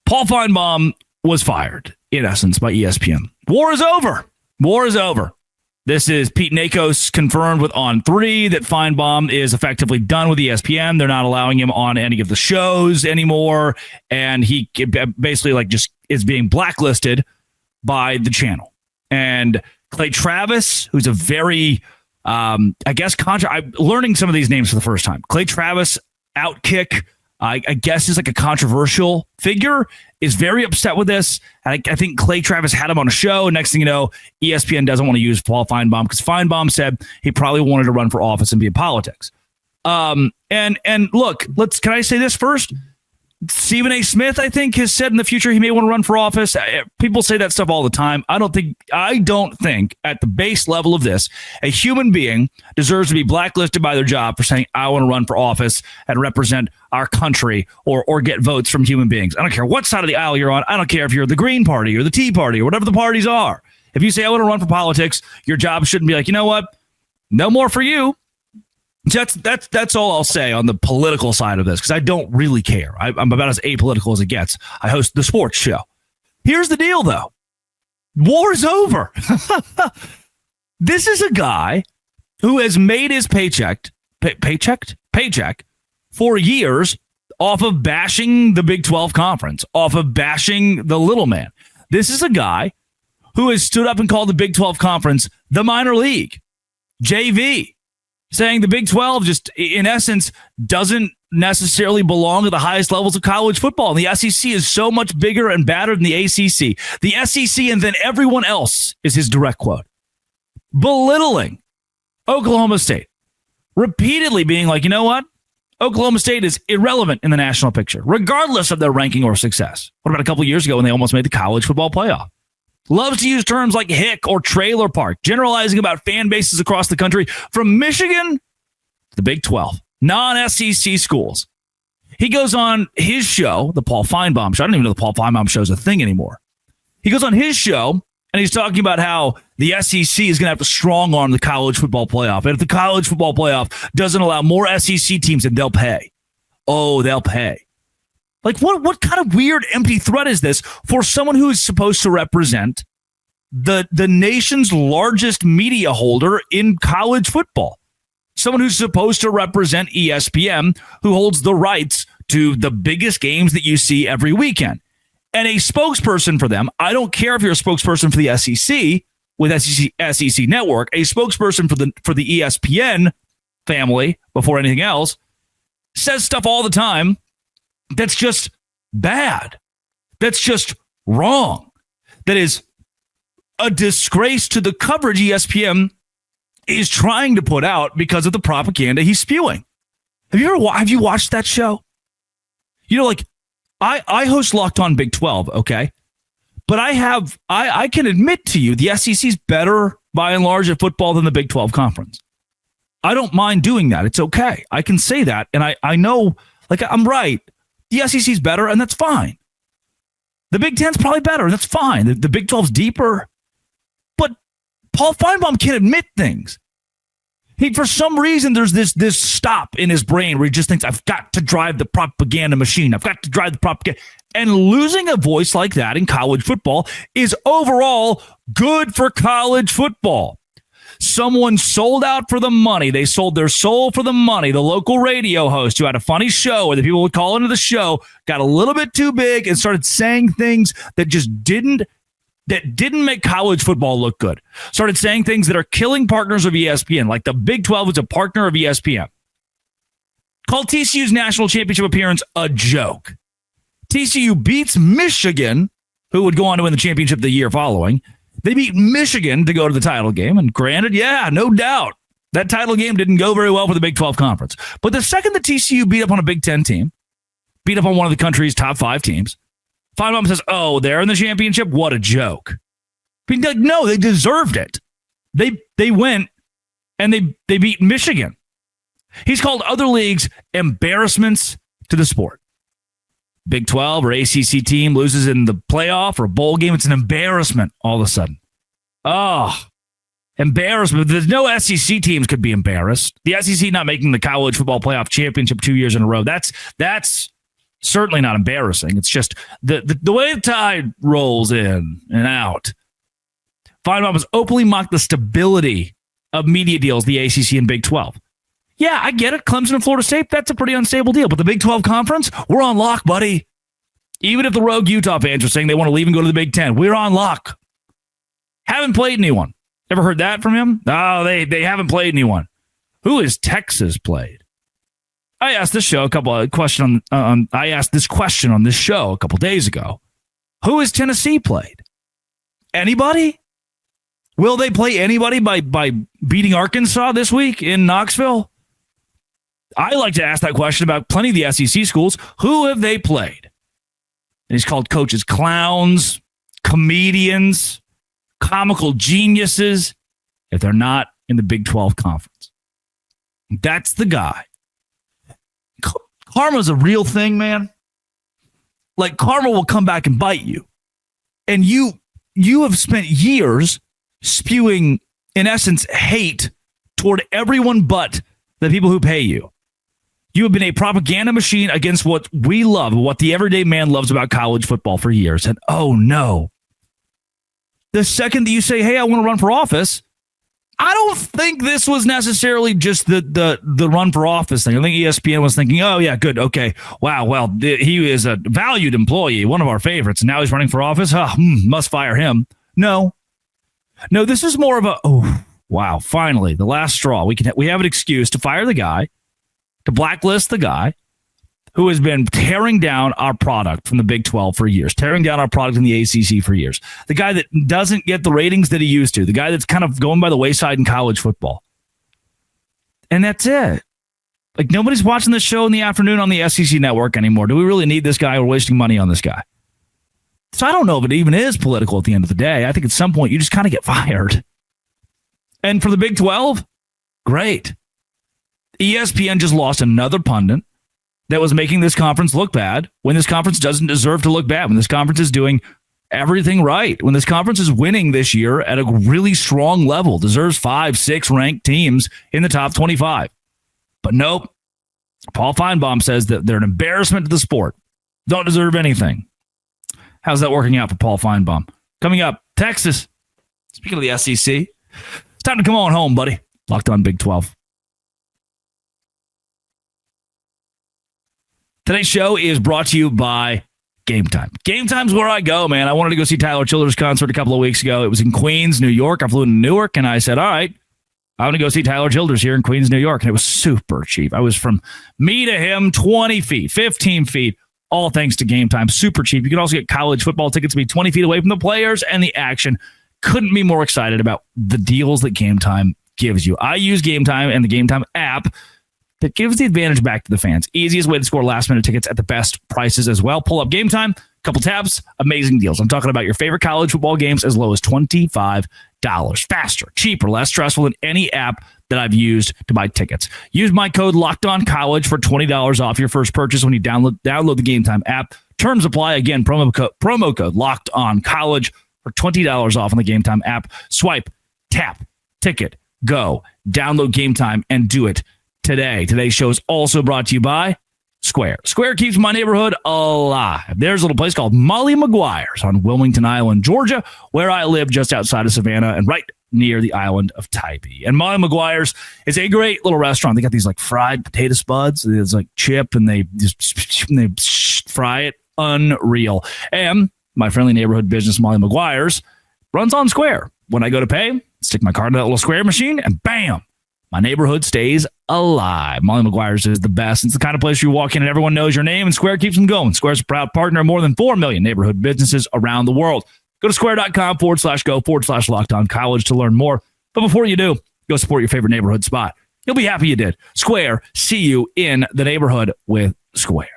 Paul Finebaum was fired, in essence, by ESPN. War is over. War is over. This is Pete Nakos confirmed with On3 that Finebaum is effectively done with ESPN. They're not allowing him on any of the shows anymore. And he basically just is being blacklisted by the channel. And Clay Travis, who's a very, I'm learning some of these names for the first time. Clay Travis, OutKick, I guess is like a controversial figure, is very upset with this. And I think Clay Travis had him on a show. And next thing you know, ESPN doesn't want to use Paul Finebaum because Finebaum said he probably wanted to run for office and be in politics. And look, can I say this first? Stephen A. Smith, I think, has said in the future he may want to run for office. People say that stuff all the time. I don't think at the base level of this, a human being deserves to be blacklisted by their job for saying, I want to run for office and represent our country or get votes from human beings. I don't care what side of the aisle you're on. I don't care if you're the Green Party or the Tea Party or whatever the parties are. If you say, I want to run for politics, your job shouldn't be like, you know what? No more for you. That's all I'll say on the political side of this, because I don't really care. I'm about as apolitical as it gets. I host the sports show. Here's the deal, though. War is over. This is a guy who has made his paycheck for years off of bashing the Big 12 conference, off of bashing the little man. This is a guy who has stood up and called the Big 12 conference the minor league, JV. Saying the Big 12 just, in essence, doesn't necessarily belong to the highest levels of college football. And the SEC is so much bigger and badder than the ACC. The SEC and then everyone else is his direct quote. Belittling Oklahoma State. Repeatedly being like, you know what? Oklahoma State is irrelevant in the national picture, regardless of their ranking or success. What about a couple of years ago when they almost made the college football playoff? Loves to use terms like hick or trailer park, generalizing about fan bases across the country from Michigan to the Big 12, non-SEC schools. He goes on his show, the Paul Finebaum show. I don't even know the Paul Finebaum show is a thing anymore. He goes on his show, and he's talking about how the SEC is going to have to strong arm the college football playoff. And if the college football playoff doesn't allow more SEC teams, then they'll pay. Oh, they'll pay. Like, what kind of weird empty threat is this for someone who is supposed to represent the nation's largest media holder in college football? Someone who's supposed to represent ESPN, who holds the rights to the biggest games that you see every weekend. And a spokesperson for them, I don't care if you're a spokesperson for the SEC with SEC Network, a spokesperson for the ESPN family before anything else, says stuff all the time that's just bad. That's just wrong. That is a disgrace to the coverage ESPN is trying to put out because of the propaganda he's spewing. Have you watched that show? You know, like I host Locked On Big 12, okay? But I can admit to you the SEC's better by and large at football than the Big 12 conference. I don't mind doing that. It's okay. I can say that. And I know, like, I'm right. The SEC's better, and that's fine. The Big 10's probably better, and that's fine. The Big 12's deeper. But Paul Finebaum can't admit things. For some reason, there's this stop in his brain where he just thinks, I've got to drive the propaganda machine. I've got to drive the propaganda. And losing a voice like that in college football is overall good for college football. Someone sold out for the money. They sold their soul for the money. The local radio host who had a funny show where the people would call into the show got a little bit too big and started saying things that just didn't make college football look good. Started saying things that are killing partners of ESPN, like the Big 12 is a partner of ESPN. Called TCU's national championship appearance a joke. TCU beats Michigan, who would go on to win the championship the year following. They beat Michigan to go to the title game. And granted, yeah, no doubt, that title game didn't go very well for the Big 12 conference. But the second the TCU beat up on a Big 10 team, beat up on one of the country's top 5 teams, Finebaum says, oh, they're in the championship? What a joke. But like, no, they deserved it. They went and they beat Michigan. He's called other leagues embarrassments to the sport. Big 12 or ACC team loses in the playoff or a bowl game, it's an embarrassment all of a sudden. Oh, embarrassment. There's no SEC teams could be embarrassed. The SEC not making the college football playoff championship 2 years in a row. That's Certainly not embarrassing. It's just the way the tide rolls in and out. Finebaum has openly mocked the stability of media deals, the ACC and Big 12. Yeah, I get it. Clemson and Florida State, that's a pretty unstable deal. But the Big 12 Conference, we're on lock, buddy. Even if the rogue Utah fans are saying they want to leave and go to the Big 10, we're on lock. Haven't played anyone. Ever heard that from him? No, they haven't played anyone. Who has Texas played? I asked this question on this show a couple days ago. Who has Tennessee played? Anybody? Will they play anybody by beating Arkansas this week in Knoxville? I like to ask that question about plenty of the SEC schools. Who have they played? And he's called coaches clowns, comedians, comical geniuses if they're not in the Big 12 Conference. That's the guy. Karma's a real thing, man. Like, karma will come back and bite you. And you have spent years spewing, in essence, hate toward everyone but the people who pay you. You have been a propaganda machine against what we love, what the everyday man loves about college football for years. And oh no, the second that you say, hey, I want to run for office, I don't think this was necessarily just the run for office thing. I think ESPN was thinking, oh yeah, good, okay, wow, well, he is a valued employee, one of our favorites, and now he's running for office. Must fire him. No, this is more of a, oh wow, finally the last straw. We have an excuse to fire the guy, to blacklist the guy who has been tearing down our product from the Big 12 for years, tearing down our product in the ACC for years, the guy that doesn't get the ratings that he used to, the guy that's kind of going by the wayside in college football. And that's it. Like, nobody's watching this show in the afternoon on the SEC network anymore. Do we really need this guy? We're wasting money on this guy. So I don't know if it even is political at the end of the day. I think at some point you just kind of get fired. And for the Big 12, great. ESPN just lost another pundit that was making this conference look bad when this conference doesn't deserve to look bad, when this conference is doing everything right, when this conference is winning this year at a really strong level, deserves 5, 6 ranked teams in the top 25. But nope, Paul Finebaum says that they're an embarrassment to the sport, don't deserve anything. How's that working out for Paul Finebaum? Coming up, Texas. Speaking of the SEC, it's time to come on home, buddy. Locked on Big 12. Today's show is brought to you by Game Time. Game Time's where I go, man. I wanted to go see Tyler Childers' concert a couple of weeks ago. It was in Queens, New York. I flew into Newark, and I said, all right, I want to go see Tyler Childers here in Queens, New York. And it was super cheap. I was from me to him, 20 feet, 15 feet, all thanks to Game Time. Super cheap. You can also get college football tickets to be 20 feet away from the players and the action. Couldn't be more excited about the deals that Game Time gives you. I use Game Time and the Game Time app that gives the advantage back to the fans. Easiest way to score last-minute tickets at the best prices as well. Pull up Game Time, couple tabs, amazing deals. I'm talking about your favorite college football games as low as $25. Faster, cheaper, less stressful than any app that I've used to buy tickets. Use my code LOCKEDONCollege for $20 off your first purchase when you download the Game Time app. Terms apply. Again, promo code LOCKEDONCollege for $20 off on the Game Time app. Swipe, tap, ticket, go. Download Game Time and do it today. Today's show is also brought to you by Square. Square keeps my neighborhood alive. There's a little place called Molly Maguire's on Wilmington Island, Georgia, where I live just outside of Savannah and right near the island of Tybee. And Molly Maguire's is a great little restaurant. They got these like fried potato spuds. It's like chip and they fry it. Unreal. And my friendly neighborhood business, Molly Maguire's, runs on Square. When I go to pay, stick my card in that little Square machine and bam, my neighborhood stays alive. Molly Maguire's is the best. It's the kind of place you walk in and everyone knows your name, and Square keeps them going. Square's a proud partner of more than 4 million neighborhood businesses around the world. Go to square.com/go/LockedOnCollege to learn more. But before you do, go support your favorite neighborhood spot. You'll be happy you did. Square, see you in the neighborhood with Square.